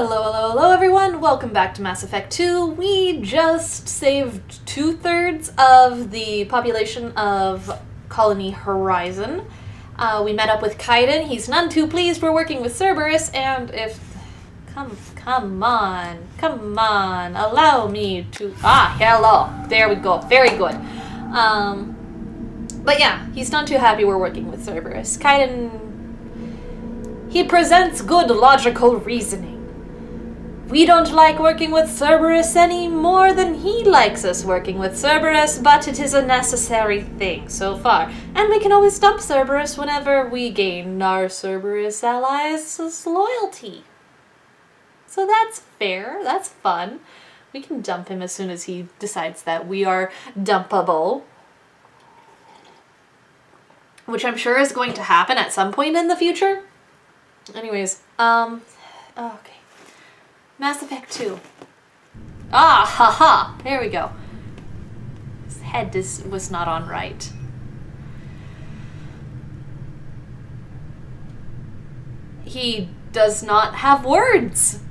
Hello everyone, welcome back to Mass Effect 2. We just saved 2/3 of the population of Colony Horizon. We met up with Kaiden. He's none too pleased we're working with Cerberus, and if... Come on, allow me to... hello. There we go, very good. But yeah, he's none too happy we're working with Cerberus. Kaiden... He presents good logical reasoning. We don't like working with Cerberus any more than he likes us working with Cerberus, but it is a necessary thing so far. And we can always dump Cerberus whenever we gain our Cerberus allies' loyalty. So that's fair, that's fun. We can dump him as soon as he decides that we are dumpable. Which I'm sure is going to happen at some point in the future. Anyways, okay. Mass Effect 2. Haha! There we go. His head was not on right. He does not have words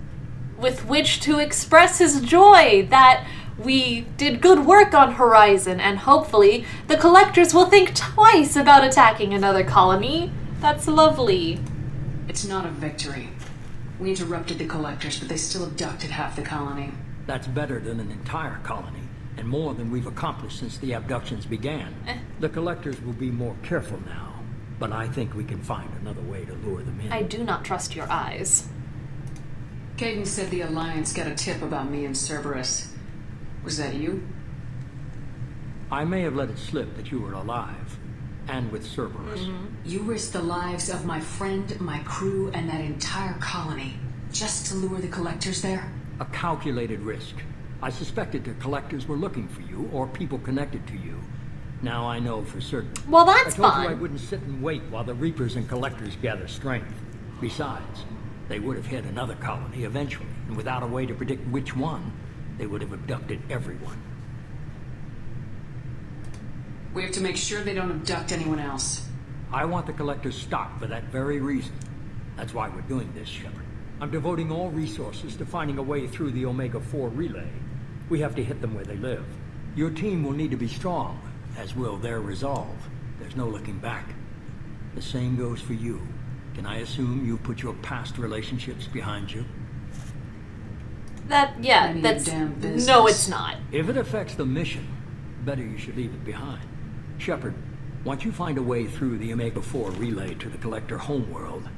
with which to express his joy that we did good work on Horizon, and hopefully the Collectors will think twice about attacking another colony. That's lovely. It's not a victory. We interrupted the Collectors, but they still abducted half the colony. That's better than an entire colony, and more than we've accomplished since the abductions began. The Collectors will be more careful now, but I think we can find another way to lure them in. I do not trust your eyes. Kaiden said the Alliance got a tip about me and Cerberus. Was that you? I may have let it slip that you were alive, and with Cerberus. You risked the lives of my friend, my crew, and that entire colony, just to lure the Collectors there? A calculated risk. I suspected the Collectors were looking for you, or people connected to you. Now I know for certain. Well, that's fun. I told fun. you I wouldn't sit and wait while the Reapers and Collectors gather strength. Besides, they would have hit another colony eventually, and without a way to predict which one, they would have abducted everyone. We have to make sure they don't abduct anyone else. I want the Collectors stopped for that very reason. That's why we're doing this, Shepard. I'm devoting all resources to finding a way through the Omega-4 relay. We have to hit them where they live. Your team will need to be strong, as will their resolve. There's no looking back. The same goes for you. Can I assume you've put your past relationships behind you? That's... damn business. No, it's not. If it affects the mission, better you should leave it behind. Shepard, once you find a way through the Omega-4 relay to the Collector homeworld,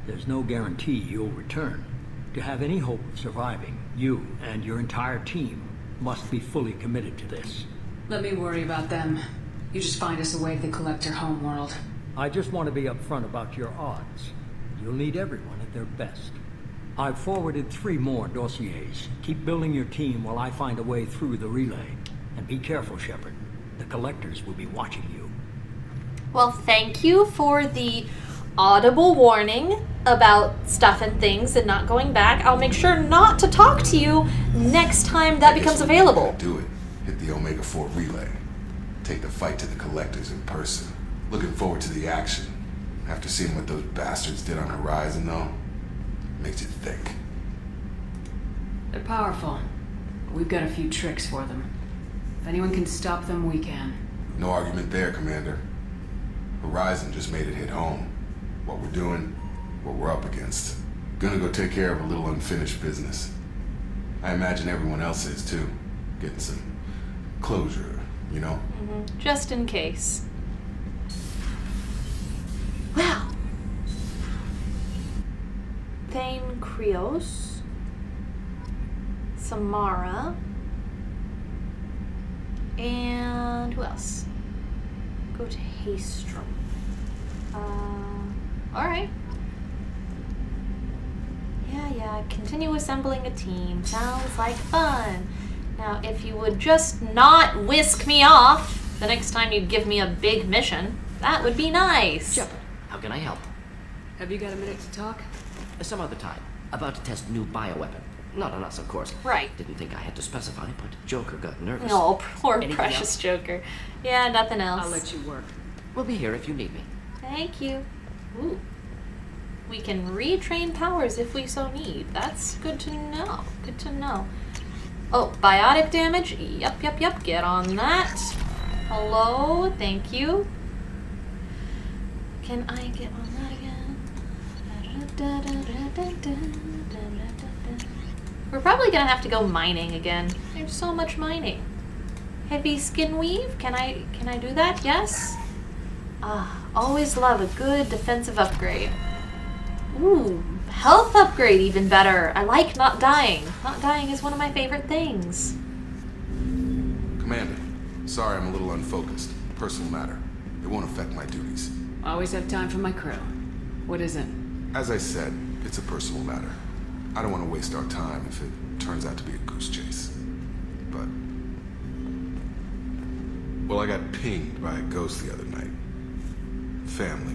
there's no guarantee you'll return. To have any hope of surviving, you and your entire team must be fully committed to this. Let me worry about them. You just find us a way to the Collector homeworld. I just want to be upfront about your odds. You'll need everyone at their best. I've forwarded 3 more dossiers. Keep building your team while I find a way through the relay. And be careful, Shepard. The Collectors will be watching you. Well, thank you for the audible warning about stuff and things and not going back. I'll make sure not to talk to you next time that becomes available. Do it. Hit the Omega-4 relay. Take the fight to the Collectors in person. Looking forward to the action. After seeing what those bastards did on Horizon, though, makes you think. They're powerful. But we've got a few tricks for them. If anyone can stop them, we can. No argument there, Commander. Horizon just made it hit home. What we're doing, what we're up against. Gonna go take care of a little unfinished business. I imagine everyone else is too. Getting some closure, you know? Just in case. Wow. Thane Krios. Samara. And who else? Go to Haystrom. Alright. Yeah, continue assembling a team. Sounds like fun. Now, if you would just not whisk me off the next time you give me a big mission, that would be nice. Shepard, how can I help? Have you got a minute to talk? Some other time. About to test new bioweapon. Not on us, of course. Right. Didn't think I had to specify, but Joker got nervous. Oh, poor Anything precious else? Joker. Yeah, nothing else. I'll let you work. We'll be here if you need me. Thank you. Ooh. We can retrain powers if we so need. That's good to know. Good to know. Oh, biotic damage? Yep. Get on that. Hello? Thank you. Can I get on that again? We're probably gonna have to go mining again. There's so much mining. Heavy skin weave? Can I do that? Yes? Ah, always love a good defensive upgrade. Ooh, health upgrade even better. I like not dying. Not dying is one of my favorite things. Commander, sorry I'm a little unfocused. Personal matter. It won't affect my duties. Always have time for my crew. What is it? As I said, it's a personal matter. I don't want to waste our time if it turns out to be a goose chase. But... well, I got pinged by a ghost the other night. Family.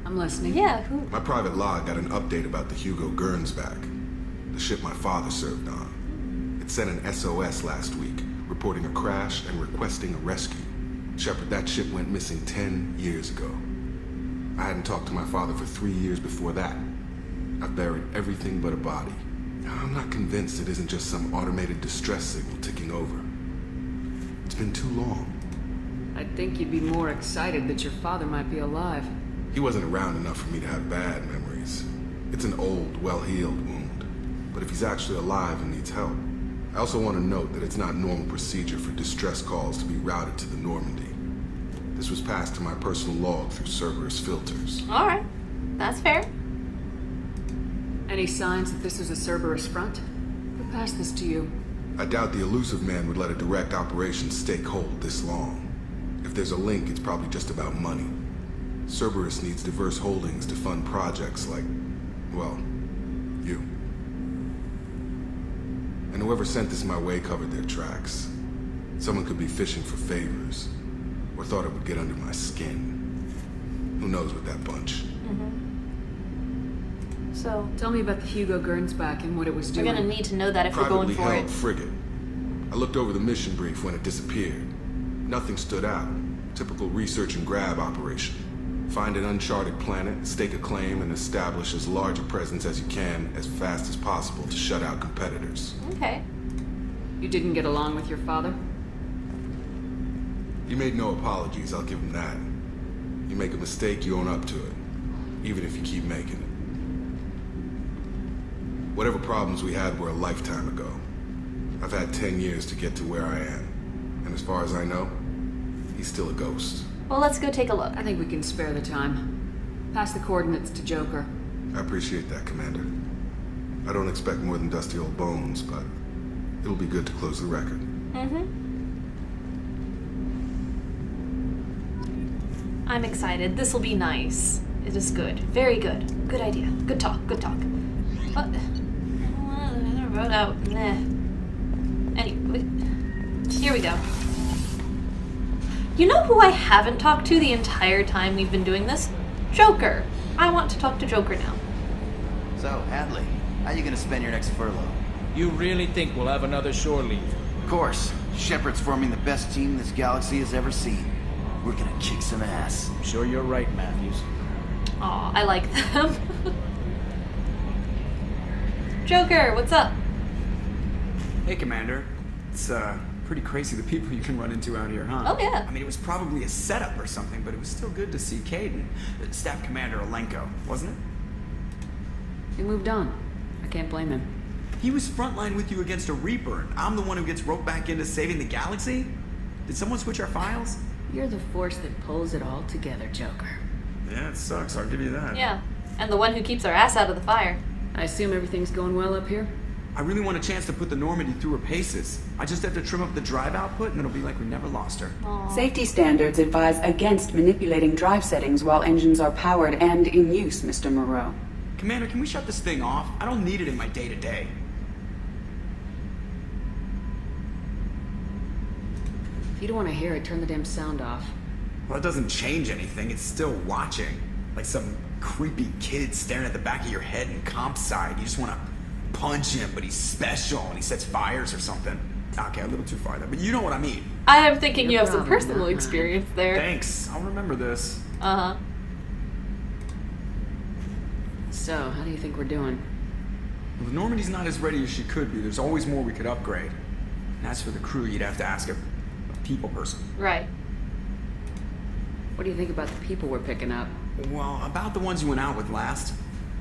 I'm listening. Yeah, who? My private log got an update about the Hugo Gernsback, the ship my father served on. It sent an SOS last week, reporting a crash and requesting a rescue. Shepard, that ship went missing 10 years ago. I hadn't talked to my father for 3 years before that. I've buried everything but a body. I'm not convinced it isn't just some automated distress signal ticking over. It's been too long. I'd think you'd be more excited that your father might be alive. He wasn't around enough for me to have bad memories. It's an old, well-healed wound. But if he's actually alive and needs help, I also want to note that it's not normal procedure for distress calls to be routed to the Normandy. This was passed to my personal log through Cerberus filters. Alright, that's fair. Any signs that this is a Cerberus front? Who passed this to you? I doubt the elusive man would let a direct operation stake hold this long. If there's a link, it's probably just about money. Cerberus needs diverse holdings to fund projects like, well, you. And whoever sent this my way covered their tracks. Someone could be fishing for favors, or thought it would get under my skin. Who knows with that bunch? So, Tell me about the Hugo Gernsback and what it was we're doing. gonna need to know that if we're going Privately for held it. frigate. I looked over the mission brief when it disappeared. Nothing stood out. Typical research and grab operation. Find an uncharted planet, stake a claim, and establish as large a presence as you can as fast as possible to shut out competitors. Okay. You didn't get along with your father? He made no apologies, I'll give him that. You make a mistake, you own up to it. Even if you keep making it. Whatever problems we had were a lifetime ago. I've had 10 years to get to where I am. And as far as I know, he's still a ghost. Well, let's go take a look. I think we can spare the time. Pass the coordinates to Joker. I appreciate that, Commander. I don't expect more than dusty old bones, but it'll be good to close the record. I'm excited. This will be nice. It is good. Very good. Good idea. Good talk. Good talk. What? I wrote out. Anyway, here we go. You know who I haven't talked to the entire time we've been doing this? Joker. I want to talk to Joker now. So, Hadley, how you gonna spend your next furlough? You really think we'll have another shore leave? Of course. Shepard's forming the best team this galaxy has ever seen. We're gonna kick some ass. I'm sure you're right, Matthews. Aw, I like them. Joker, what's up? Hey, Commander. It's, pretty crazy the people you can run into out here, huh? Oh, yeah. I mean, it was probably a setup or something, but it was still good to see Caden. Staff Commander Alenko, wasn't it? He moved on. I can't blame him. He was frontline with you against a Reaper, and I'm the one who gets roped back into saving the galaxy? Did someone switch our files? You're the force that pulls it all together, Joker. Yeah, it sucks, I'll give you that. Yeah, and the one who keeps our ass out of the fire. I assume everything's going well up here? I really want a chance to put the Normandy through her paces. I just have to trim up the drive output, and it'll be like we never lost her. Safety standards advise against manipulating drive settings while engines are powered and in use, Mr. Moreau. Commander, can we shut this thing off? I don't need it in my day-to-day. If you don't want to hear it, turn the damn sound off. Well, it doesn't change anything. It's still watching. Like some creepy kid staring at the back of your head in comp side. You just want to punch him, but he's special and he sets fires or something. Okay, a little too far there, but you know what I mean. I am thinking you Your have some problem, personal not mine. experience there. Thanks. I'll remember this. Uh-huh. So, how do you think we're doing? Well, the Normandy's not as ready as she could be. There's always more we could upgrade. And as for the crew, you'd have to ask a people person. Right. What do you think about the people we're picking up? Well, about the ones you went out with last.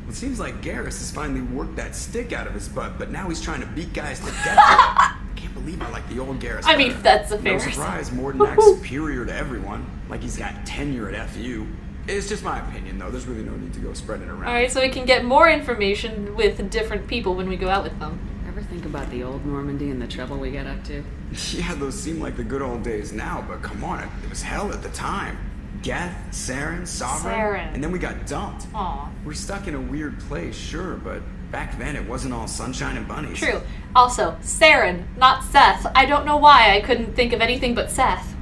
It seems like Garrus has finally worked that stick out of his butt, but now he's trying to beat guys to death. I can't believe I like the old Garrus. I mean, better. that's a fair No surprise, Mordenak's superior to everyone. Like he's got tenure at FU. It's just my opinion, though. There's really no need to go spreading it around. Alright, so we can get more information with different people when we go out with them. Ever think about the old Normandy and the trouble we got up to? Yeah, those seem like the good old days now, but come on, it was hell at the time. Geth, Saren, Sovereign, Saren. and then we got dumped. Aw. We're stuck in a weird place, sure, but back then it wasn't all sunshine and bunnies. True. Also, Saren, not Seth. I don't know why I couldn't think of anything but Seth.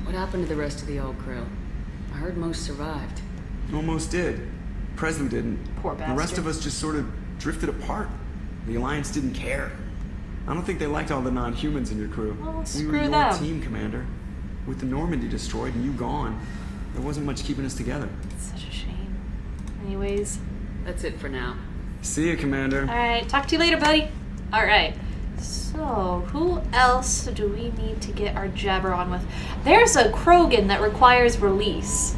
What happened to the rest of the old crew? I heard most survived. Almost did. Presley didn't. Poor The rest bastard. of us just sort of drifted apart. The Alliance didn't care. I don't think they liked all the non-humans in your crew. Well, We screw were your them. team, Commander. With the Normandy destroyed and you gone, there wasn't much keeping us together. It's such a shame. Anyways. That's it for now. See ya, Commander. Alright, talk to you later, buddy. Alright. So, who else do we need to get our jabber on with? There's a Krogan that requires release.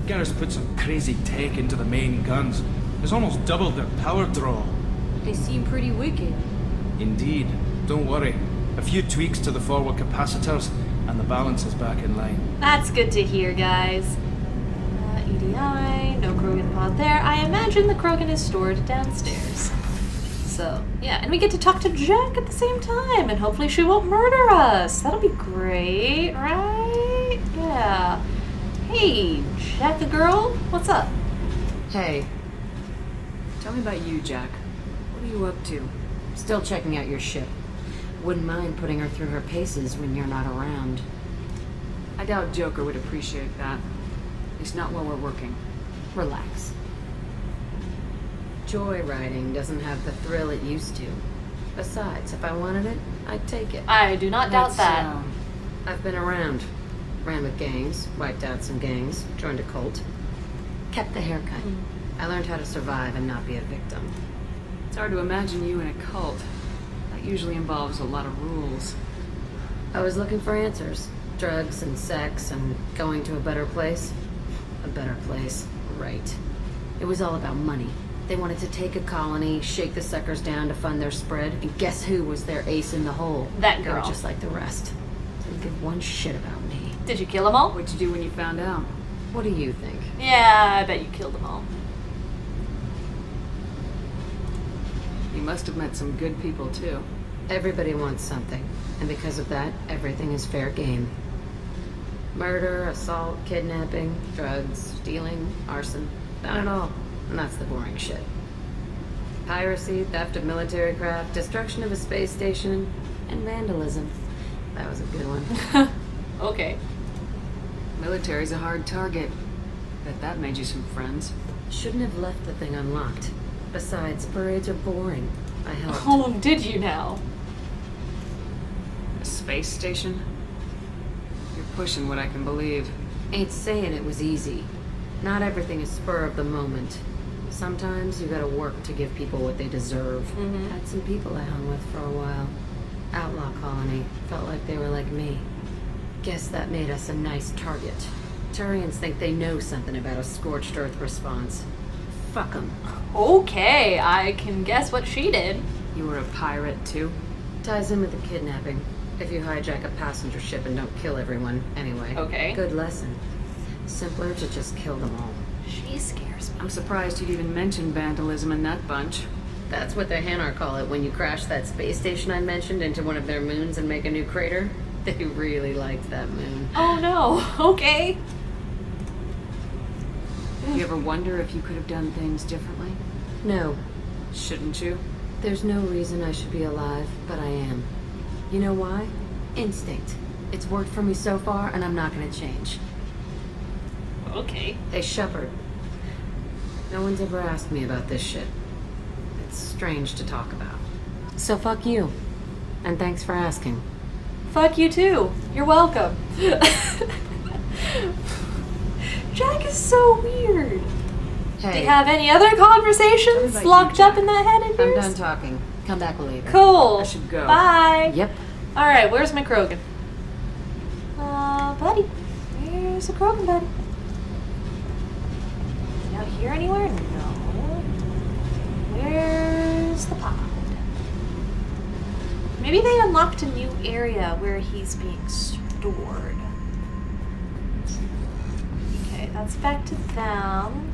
Garrus put some crazy tech into the main guns. It's almost doubled their power draw. They seem pretty wicked. Indeed. Don't worry. A few tweaks to the forward capacitors, and the balance is back in line. That's good to hear, guys. EDI, no Krogan pod there. I imagine the Krogan is stored downstairs. So, yeah, and we get to talk to Jack at the same time, and hopefully she won't murder us. That'll be great, right? Yeah. Hey, Jack the girl, what's up? Hey, Tell me about you, Jack. What are you up to? still checking out your ship. Wouldn't mind putting her through her paces when you're not around. I doubt Joker would appreciate that. At least not while we're working. Relax. Joyriding doesn't have the thrill it used to. Besides, if I wanted it, I'd take it. I do not doubt that. I've been around. Ran with gangs, wiped out some gangs, joined a cult. Kept the haircut. I learned how to survive and not be a victim. It's hard to imagine you in a cult. That usually involves a lot of rules. I was looking for answers. Drugs and sex and going to a better place. A better place, right. It was all about money. They wanted to take a colony, shake the suckers down to fund their spread, and guess who was their ace in the hole? That They were girl. just like the rest. Didn't give one shit about me. Did you kill them all? What'd you do when you found out? What do you think? Yeah, I bet you killed them all. You must have met some good people, too. Everybody wants something, and because of that, everything is fair game. Murder, assault, kidnapping, drugs, stealing, arson, done it all. And that's the boring shit. Piracy, theft of military craft, destruction of a space station, and vandalism. That was a good one. Okay. Military's a hard target. Bet that made you some friends. Shouldn't have left the thing unlocked. Besides, parades are boring. I helped. Oh, did you now? A space station? You're pushing what I can believe. Ain't saying it was easy. Not everything is spur of the moment. Sometimes you gotta work to give people what they deserve. Had some people I hung with for a while. Outlaw colony. Felt like they were like me. Guess that made us a nice target. Turians think they know something about a scorched earth response. Fuck 'em. Okay, I can guess what she did. You were a pirate, too? Ties in with the kidnapping. If you hijack a passenger ship and don't kill everyone, anyway. Okay. Good lesson. Simpler to just kill them all. She scares me. I'm surprised you'd even mention vandalism in that bunch. That's what the Hanar call it when you crash that space station I mentioned into one of their moons and make a new crater. They really liked that moon. Oh no, okay. You ever wonder if you could have done things differently? No, Shouldn't you? there's no reason I should be alive, but I am. You know why? Instinct. It's worked for me so far, and I'm not gonna change. Okay. Hey, Shepard. No one's ever asked me about this shit. It's strange to talk about. So fuck you. And thanks for asking. Fuck you too. You're welcome. Jack is so weird. Do Hey, you have any other conversations What about locked you, up in that head of I'm yours? done talking. Come back later. Cool. I should go. Bye. Yep. Alright, where's my Krogan? Buddy. Where's the Krogan, buddy? Is he out here anywhere? No. Where's the pod? Maybe they unlocked a new area where he's being stored. Okay, that's back to them.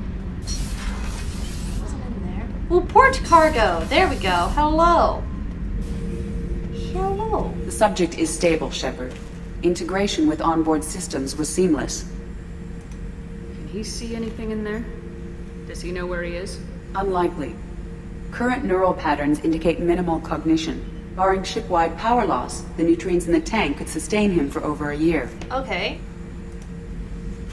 Wasn't in there. Well, port cargo. There we go. Hello. Hello. The subject is stable, Shepard. Integration with onboard systems was seamless. Can he see anything in there? Does he know where he is? Unlikely. Current neural patterns indicate minimal cognition. Barring ship-wide power loss, the nutrients in the tank could sustain him for over a year. Okay.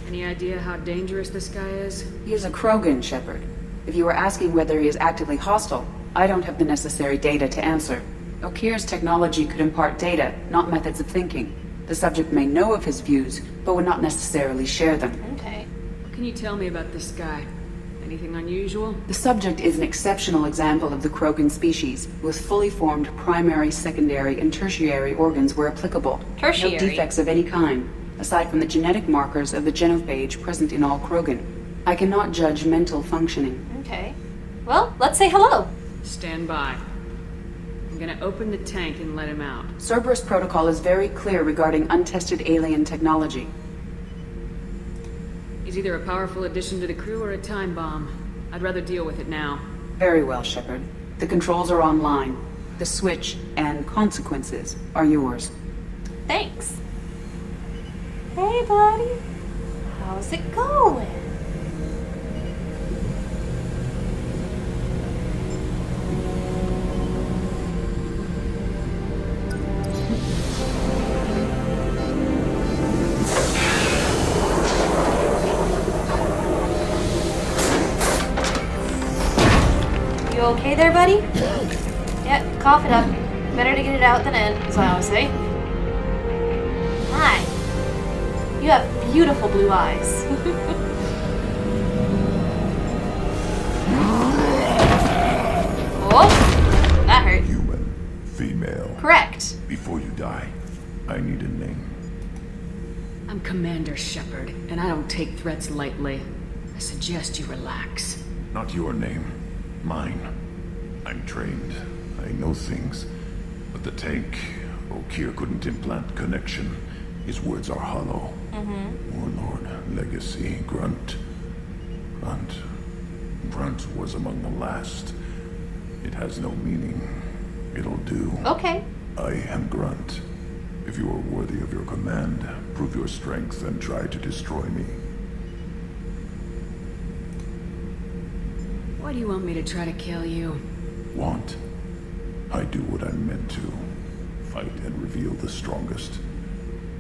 Any idea how dangerous this guy is? He is a Krogan, Shepard. If you were asking whether he is actively hostile, I don't have the necessary data to answer. Okeer's technology could impart data, not methods of thinking. The subject may know of his views, but would not necessarily share them. Okay. What can you tell me about this guy? Anything unusual? The subject is an exceptional example of the Krogan species, with fully formed primary, secondary, and tertiary organs where applicable. Tertiary? No defects of any kind, aside from the genetic markers of the genophage present in all Krogan. I cannot judge mental functioning. Okay. Well, let's say hello. Stand by. I'm gonna open the tank and let him out. Cerberus protocol is very clear regarding untested alien technology. He's either a powerful addition to the crew or a time bomb. I'd rather deal with it now. Very well, Shepard. The controls are online. The switch and consequences are yours. Thanks. Hey, buddy. How's it going? You okay there, buddy? Yeah, cough it up. Better to get it out than in, as I always say. Hi. You have beautiful blue eyes. Oh, that hurt. Human, female. Correct. Before you die, I need a name. I'm Commander Shepard, and I don't take threats lightly. I suggest you relax. Not your name. Mine. I'm trained. I know things. But the tank, Okeer couldn't implant connection. His words are hollow. Warlord, legacy, Grunt. Grunt was among the last. It has no meaning. It'll do. Okay. I am Grunt. If you are worthy of your command, prove your strength and try to destroy me. Why do you want me to try to kill you? Want? I do what I'm meant to. Fight and reveal the strongest.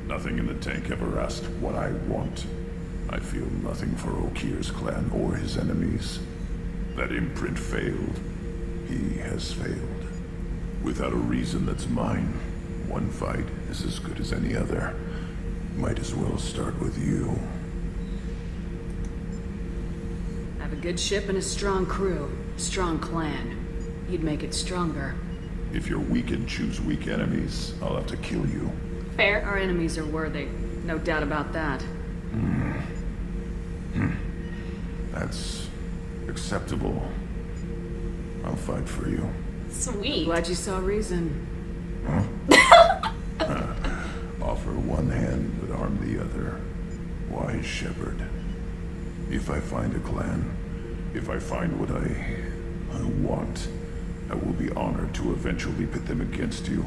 Nothing in the tank ever asked what I want. I feel nothing for Okeer's clan or his enemies. That imprint failed. He has failed. Without a reason that's mine, one fight is as good as any other. Might as well start with you. I have a good ship and a strong crew. A strong clan. You'd make it stronger. If you're weak and choose weak enemies, I'll have to kill you. Fair. Our enemies are worthy. No doubt about that. That's acceptable. I'll fight for you. Sweet. Glad you saw reason. Offer one hand, but arm the other. Wise Shepard. If I find a clan, if I find what I want, I will be honored to eventually pit them against you.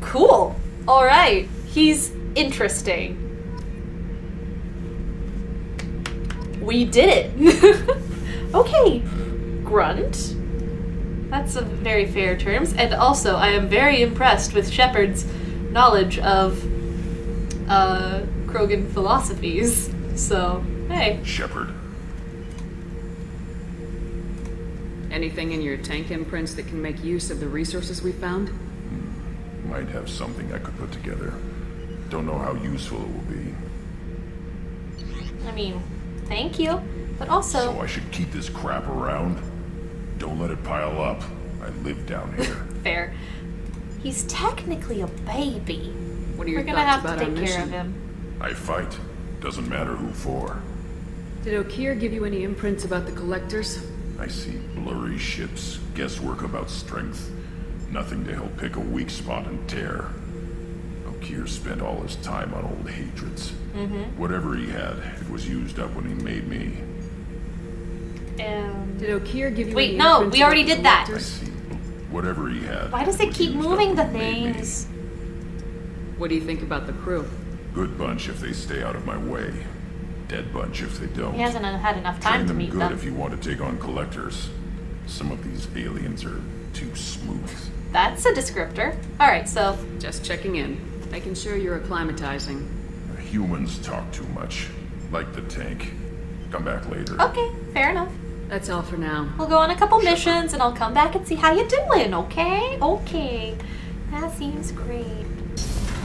Cool. All right. He's interesting. We did it. Okay. Grunt. That's a very fair terms. And also, I am very impressed with Shepard's knowledge of Krogan philosophies. So, hey. Shepard. Anything in your tank imprints that can make use of the resources we found? Might have something I could put together. Don't know how useful it will be. I mean, thank you. But also... So I should keep this crap around? Don't let it pile up. I live down here. Fair. He's technically a baby. What are your We're gonna thoughts have to about our take care of mission? him. I fight. Doesn't matter who for. Did Okeer give you any imprints about the collectors? I see blurry ships, guesswork about strength. Nothing to help pick a weak spot and tear. Okeer spent all his time on old hatreds. Whatever he had, it was used up when he made me. Did Okeer give you Wait, any no, imprints we about already the did that. I collectors? see. Whatever he had. Why does it was keep used moving up the when he made me. things? What do you think about the crew? Good bunch if they stay out of my way. Dead bunch if they don't. He hasn't had enough time Train to them meet good them. if you want to take on collectors. Some of these aliens are too smooth. That's a descriptor. Alright, so... Just checking in. Making sure you're acclimatizing. Humans talk too much. Like the tank. Come back later. Okay, fair enough. That's all for now. We'll go on a couple missions and I'll come back and see how you're doing, okay? Okay. That seems great.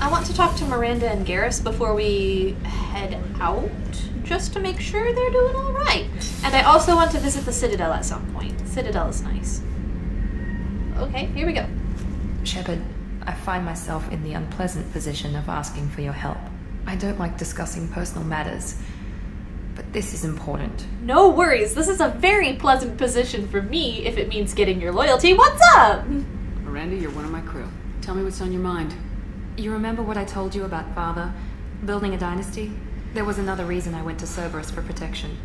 I want to talk to Miranda and Garrus before we head out, just to make sure they're doing alright. And I also want to visit the Citadel at some point. Citadel is nice. Okay, here we go. Shepard, I find myself in the unpleasant position of asking for your help. I don't like discussing personal matters, but this is important. No worries, this is a very pleasant position for me if it means getting your loyalty. What's up? Miranda, you're one of my crew. Tell me what's on your mind. You remember what I told you about Father? Building a dynasty? There was another reason I went to Cerberus for protection.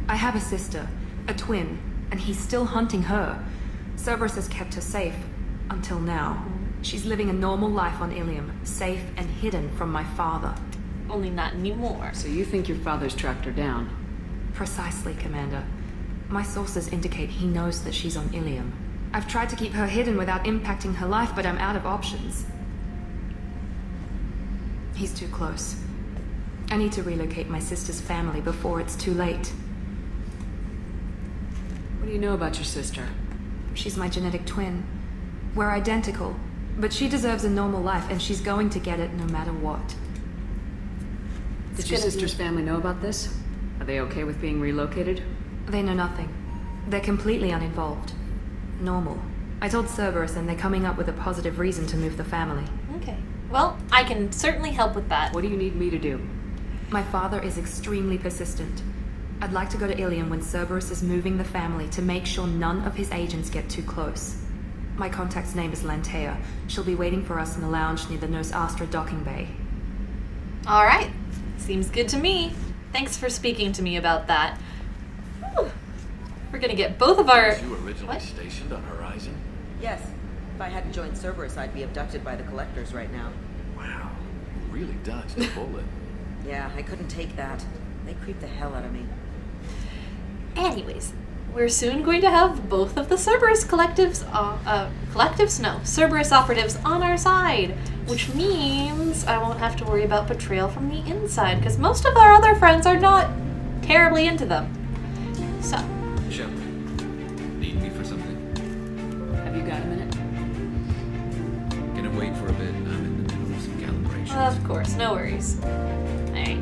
I have a sister, a twin, and he's still hunting her. Cerberus has kept her safe, until now. She's living a normal life on Ilium, safe and hidden from my father. Only not anymore. So you think your father's tracked her down? Precisely, Commander. My sources indicate he knows that she's on Ilium. I've tried to keep her hidden without impacting her life, but I'm out of options. He's too close. I need to relocate my sister's family before it's too late. What do you know about your sister? She's my genetic twin. We're identical, but she deserves a normal life, and she's going to get it no matter what. Did your sister's family know about this? Are they okay with being relocated? They know nothing. They're completely uninvolved. Normal. I told Cerberus, and they're coming up with a positive reason to move the family. Okay. Well, I can certainly help with that. What do you need me to do? My father is extremely persistent. I'd like to go to Ilium when Cerberus is moving the family to make sure none of his agents get too close. My contact's name is Lantea. She'll be waiting for us in the lounge near the Nos Astra docking bay. Alright. Seems good to me. Thanks for speaking to me about that. Whew. We're gonna get both of our... Was you originally stationed on Horizon? Yes. If I hadn't joined Cerberus, I'd be abducted by the collectors right now. Wow. You really dodged the bullet. Yeah, I couldn't take that. They creeped the hell out of me. Anyways, we're soon going to have both of the Cerberus collectives, Cerberus operatives on our side, which means I won't have to worry about betrayal from the inside, because most of our other friends are not terribly into them. So. Shepard, need me for something? Have you got a minute? Gonna wait for a bit. I'm in the middle of some calibrations. Of course, no worries. Alright.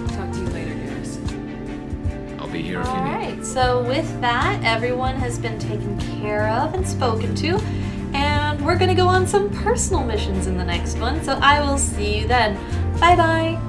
Talk to you later, Garrus. I'll be here if you need me. Alright, so with that, everyone has been taken care of and spoken to, and we're gonna go on some personal missions in the next one, so I will see you then. Bye-bye!